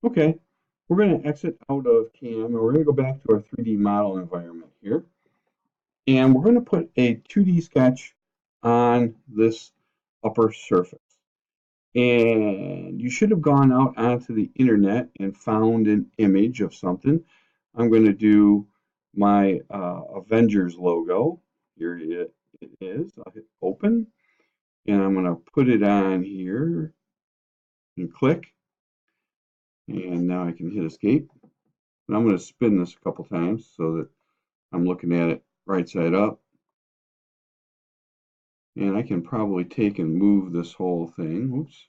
Okay, we're going to exit out of CAM and we're going to go back to our 3D model environment here. And we're going to put a 2D sketch on this upper surface. And you should have gone out onto the internet and found an image of something. I'm going to do my Avengers logo. Here it is. I'll hit open and I'm going to put it on here and click. And now I can hit escape. And I'm going to spin this a couple times so that I'm looking at it right side up. And I can probably take and move this whole thing. Oops,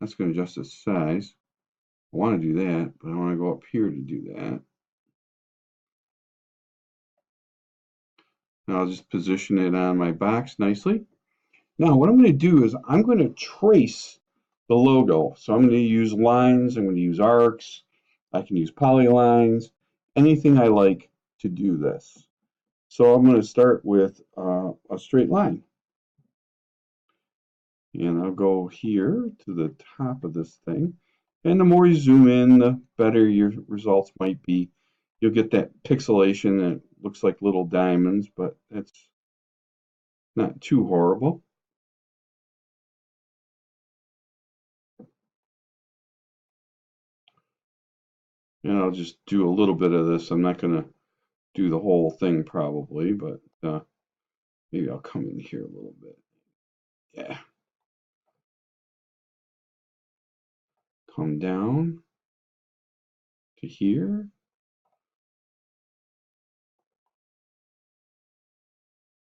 that's going to adjust its size. I want to do that, but I want to go up here to do that. And I'll just position it on my box nicely. Now what I'm going to do is I'm going to trace the logo. So I'm going to use lines, I'm going to use arcs, I can use polylines, anything I like to do this. So I'm going to start with a straight line. And I'll go here to the top of this thing. And the more you zoom in, the better your results might be. You'll get that pixelation that looks like little diamonds, but that's not too horrible. And I'll just do a little bit of this. I'm not going to do the whole thing probably, but maybe I'll come in here a little bit. Yeah. Come down to here.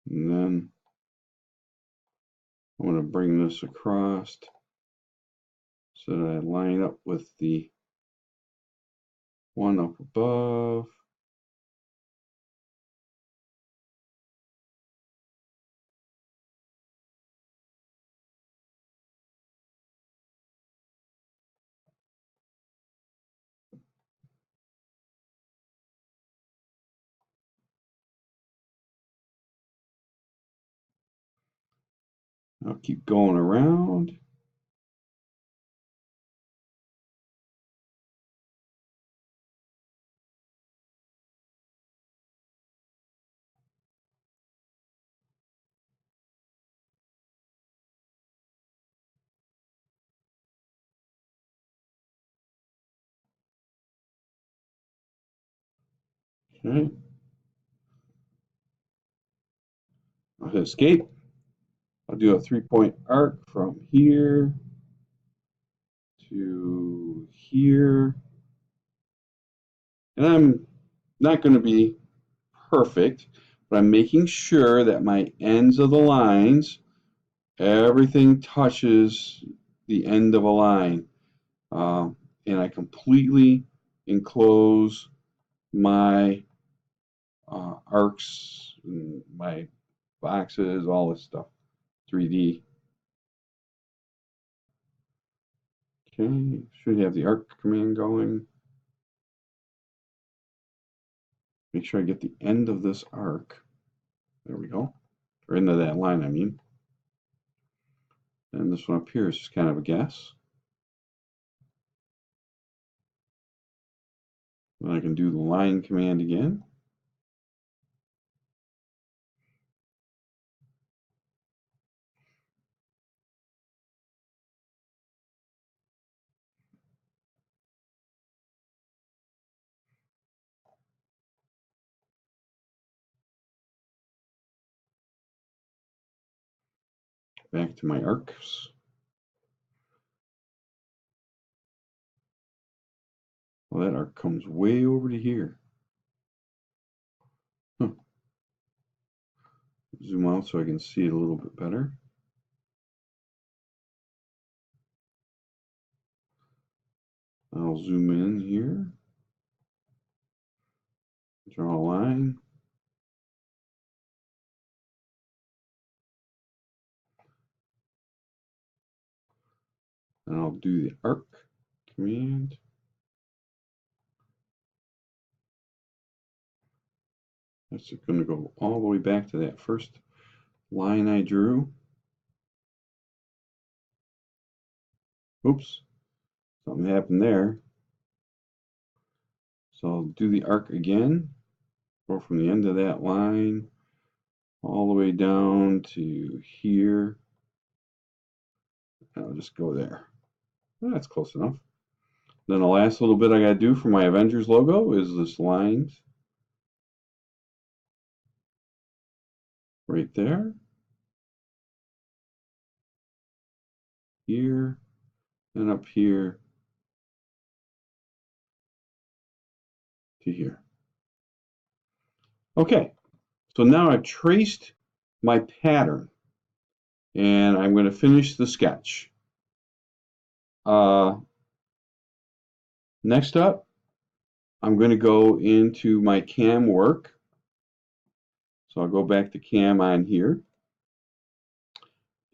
And then I'm going to bring this across so that I line up with the one up above. I'll keep going around. Okay. I'll hit escape. I'll do a 3-point arc from here to here. And I'm not going to be perfect, but I'm making sure that my ends of the lines, everything touches the end of a line. And I completely enclose my arcs, and my boxes, all this stuff, 3D. Okay, should have the arc command going. Make sure I get the end of this arc. There we go. Or into that line, I mean. And this one up here is just kind of a guess. Then I can do the line command again. Back to my arcs. Well, that arc comes way over to here. Huh. Zoom out so I can see it a little bit better. I'll zoom in here. Draw a line. And I'll do the arc command. That's going to go all the way back to that first line I drew. Oops, something happened there. So I'll do the arc again, go from the end of that line all the way down to here. I'll just go there. That's close enough. Then the last little bit I got to do for my Avengers logo is this line right there, here, and up here to here. Okay, so now I've traced my pattern, and I'm going to finish the sketch. Next up, I'm going to go into my CAM work. So I'll go back to CAM on here,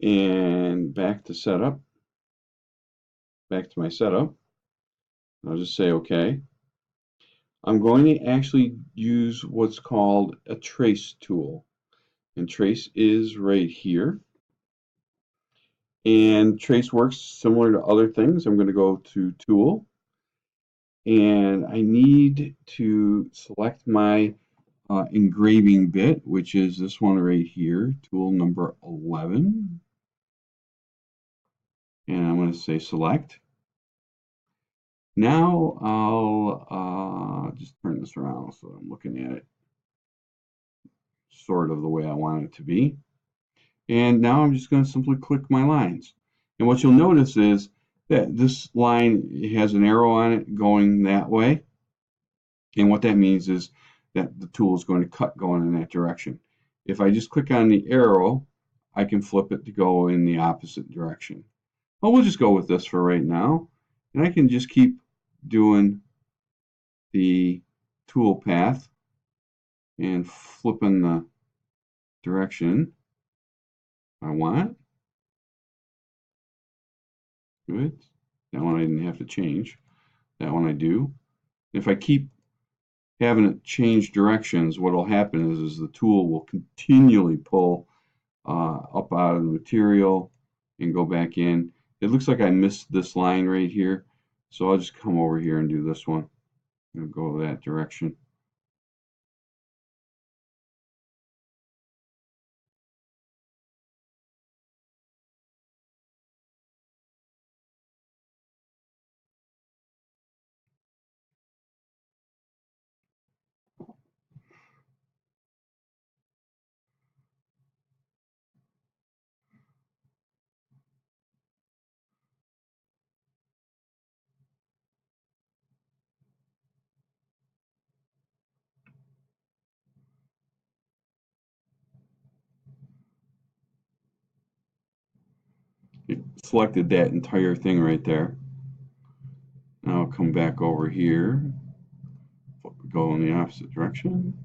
and back to setup, back to my setup. I'll just say OK. I'm going to actually use what's called a trace tool. And trace is right here. And trace works similar to other things. I'm going to go to tool. And I need to select my engraving bit, which is this one right here, tool number 11. And I'm going to say select. Now I'll just turn this around so I'm looking at it sort of the way I want it to be. And now I'm just going to simply click my lines. And what you'll notice is that this line has an arrow on it going that way. And what that means is that the tool is going to cut going in that direction. If I just click on the arrow, I can flip it to go in the opposite direction. Well, we'll just go with this for right now. And I can just keep doing the tool path and flipping the direction I want. Good. That one I didn't have to change. That one I do. If I keep having it change directions, what will happen is the tool will continually pull up out of the material and go back in. It looks like I missed this line right here, so I'll just come over here and do this one and go that direction. It selected that entire thing right there. Now I'll come back over here, go in the opposite direction,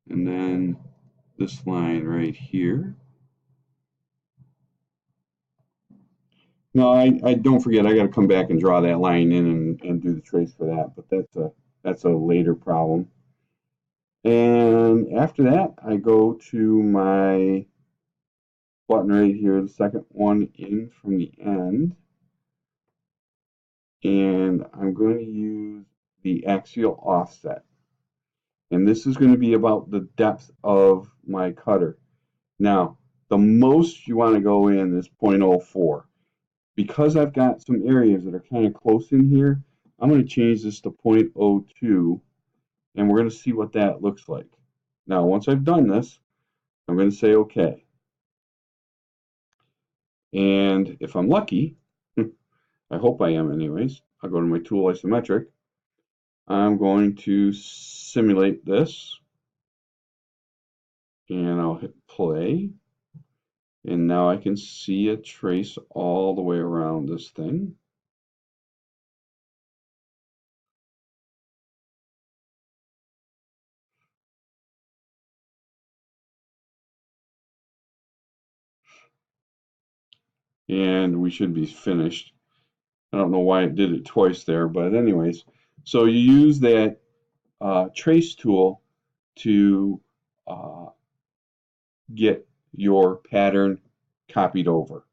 and then this line right here. No, I don't forget. I got to come back and draw that line in and do the trace for that, but that's a later problem. And after that, I go to my button right here, the second one in from the end, and I'm going to use the axial offset. And this is going to be about the depth of my cutter. Now, the most you want to go in is 0.04. Because I've got some areas that are kind of close in here, I'm going to change this to 0.02, and we're going to see what that looks like. Now, once I've done this, I'm going to say OK. And if I'm lucky, I hope I am anyways, I'll go to my tool isometric. I'm going to simulate this, and I'll hit play. And now I can see a trace all the way around this thing. And we should be finished. I don't know why it did it twice there, but anyways, so you use that trace tool to get your pattern copied over.